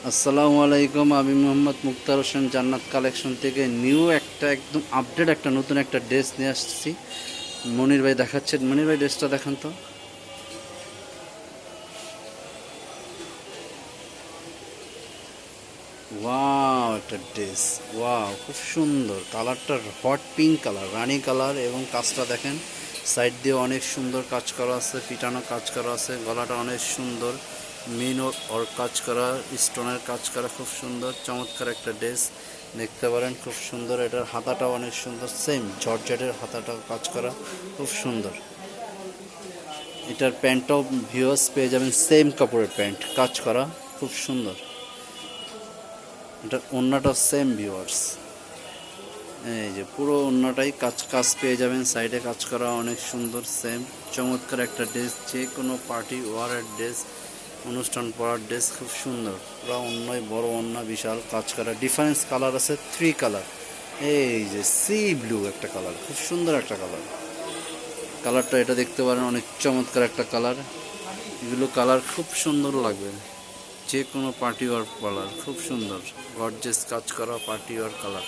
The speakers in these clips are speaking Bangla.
আসসালামু আলাইকুম। আমি মোহাম্মদ মুক্তার হোসেন জান্নাত কালেকশন থেকে নিউ একটা একদম আপডেট একটা নতুন একটা ড্রেস নিয়ে আসছি। মনির ভাই দেখাচ্ছেন। মনির ভাই ড্রেসটা দেখান তো। ওয়াও, একটা ড্রেস। ওয়াও, খুব সুন্দর কালারটা, হট পিঙ্ক কালার, রানী কালার। এবং কাজটা দেখেন, সাইড দিয়ে অনেক সুন্দর কাজ করা আছে, পিটানো কাজ করা আছে। গলাটা অনেক সুন্দর, মিনো ওর কাজ করা, স্টোনের কাজ করা, খুব সুন্দর চমৎকার একটা ড্রেস। দেখতে পারেন খুব সুন্দর। এটার হাতাটাও অনেক সুন্দর, সেম জর্জেটের হাতাটাও কাজ করা, খুব সুন্দর। এটার প্যান্টটাও ভিউয়ার্স পেয়ে যাবেন, সেম কাপড়ের প্যান্ট, কাজ করা, খুব সুন্দর। এটার ওড়নাটা সেম ভিউয়ার্স, এই যে পুরো ওড়নাটাই কাজ কাজ পেয়ে যাবেন, সাইডে কাজ করা অনেক সুন্দর, সেম চমৎকার একটা ড্রেস। যে কোনো পার্টি ওয়ারের ড্রেস, অনুষ্ঠান পড়ার ড্রেস, খুব সুন্দর। পুরো অন্যই বড় অন্য, বিশাল কাজ করা। ডিফারেন্স কালার আছে, 3 কালার। এই যে সি ব্লু একটা কালার, খুব সুন্দর একটা কালার। কালারটা এটা দেখতে পারেন, অনেক চমৎকার একটা কালার। এগুলো কালার খুব সুন্দর লাগবে, যে কোনো পার্টি ওয়ার কালার, খুব সুন্দর। গর্জেস কাজ করা পার্টি ওয়ার কালার,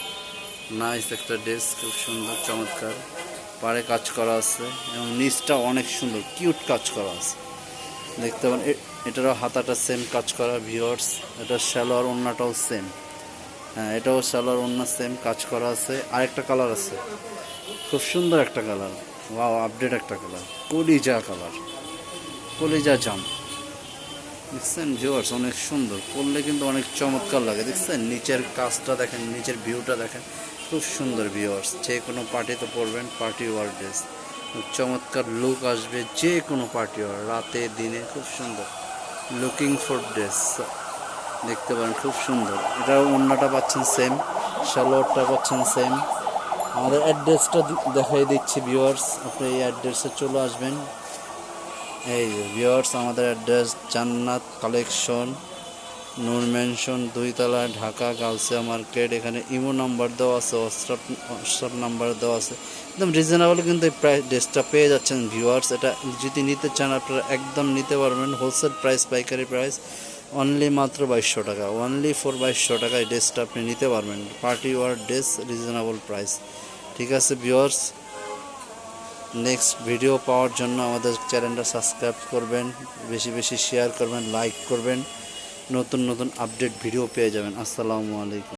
নাইস একটা ড্রেস, খুব সুন্দর চমৎকার। পাড়ে কাজ করা আছে এবং নিচটা অনেক সুন্দর, কিউট কাজ করা আছে। দেখতে পারেন এটারও হাতাটা সেম কাজ করা ভিউয়ার্স। এটার সালোয়ার ওড়নাটাও সেম। হ্যাঁ, এটাও সালোয়ার ওড়না সেম কাজ করা আছে। আরেকটা কালার আছে, খুব সুন্দর একটা কালার। ওয়াও, আপডেট একটা কালার, কলিজা কালার, কলিজা জাম। দেখছেন ভিউয়ার্স, অনেক সুন্দর। পরলে কিন্তু অনেক চমৎকার লাগে। দেখছেন নিচের কাজটা দেখেন, নিচের ভিউটা দেখেন, খুব সুন্দর ভিউয়ার্স। যে কোনো পার্টিতে পরবেন, পার্টি ওয়ার ড্রেস, চমৎকার লুক আসবে। যে কোনো পার্টি ওয়ার, রাতে দিনে, খুব সুন্দর লুকিং ফর ড্রেস। দেখতে পারেন খুব সুন্দর। এটার ওড়নাটা পাচ্ছেন সেম, সালোয়ারটা পাচ্ছেন সেম। আমাদের অ্যাড্রেসটা দেখাই দিচ্ছি ভিউয়ার্স, আপনি এই অ্যাড্রেসে চলে আসবেন। এই ভিউয়ার্স, আমাদের অ্যাড্রেস জান্নাত কালেকশন, নূর ম্যানশন, 2 তলা, ঢাকা গাউসিয়া মার্কেট। এখানে ইমো নাম্বার দেওয়া আছে, হোয়াটসঅ্যাপ নাম্বার দেওয়া আছে। একদম রিজনেবল কিন্তু এই প্রাইস ড্রেসটা পেয়ে যাচ্ছেন ভিউয়ার্স। এটা যদি নিতে চান আপনারা একদম নিতে পারবেন, হোলসেল প্রাইস, পাইকারি প্রাইস অনলি মাত্র 2200 টাকা, অনলি ফর 2200 টাকা এই ড্রেসটা আপনি নিতে পারবেন। Party war dress, reasonable price. ঠিক আছে ভিউয়ার্স, নেক্সট ভিডিও পাওয়ার জন্য আমাদের চ্যানেলটা সাবস্ক্রাইব করবেন, বেশি বেশি শেয়ার করবেন, লাইক করবেন। নতুন নতুন আপডেট ভিডিও পেয়ে যাবেন। আসসালামু আলাইকুম।